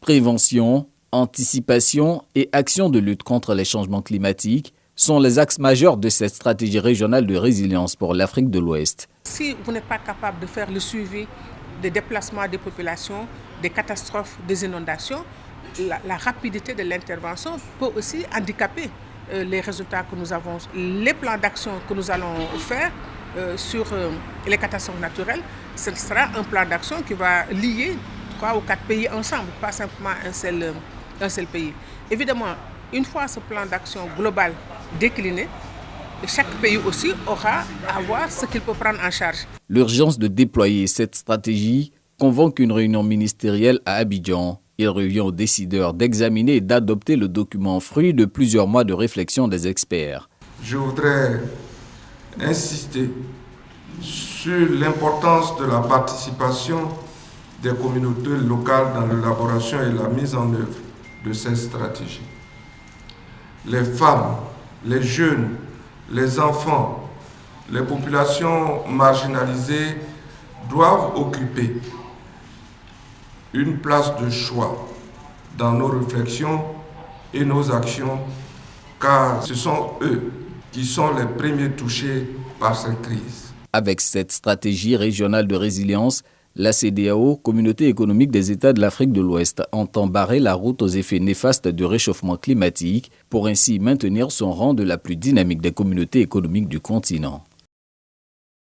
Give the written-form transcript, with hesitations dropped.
Prévention, anticipation et action de lutte contre les changements climatiques sont les axes majeurs de cette stratégie régionale de résilience pour l'Afrique de l'Ouest. Si vous n'êtes pas capable de faire le suivi des déplacements des populations, des catastrophes, des inondations, la rapidité de l'intervention peut aussi handicaper les résultats que nous avons. Les plans d'action que nous allons faire sur les catastrophes naturelles, ce sera un plan d'action qui va lier 3 ou 4 pays ensemble, pas simplement un seul pays. Évidemment, une fois ce plan d'action global décliné, chaque pays aussi aura à voir ce qu'il peut prendre en charge. L'urgence de déployer cette stratégie convoque une réunion ministérielle à Abidjan. Il revient aux décideurs d'examiner et d'adopter le document fruit de plusieurs mois de réflexion des experts. Je voudrais insister sur l'importance de la participation des communautés locales dans l'élaboration et la mise en œuvre de cette stratégie. Les femmes, les jeunes, les enfants, les populations marginalisées doivent occuper une place de choix dans nos réflexions et nos actions, car ce sont eux qui sont les premiers touchés par cette crise. Avec cette stratégie régionale de résilience, la CEDEAO, Communauté économique des États de l'Afrique de l'Ouest, entend barrer la route aux effets néfastes du réchauffement climatique pour ainsi maintenir son rang de la plus dynamique des communautés économiques du continent.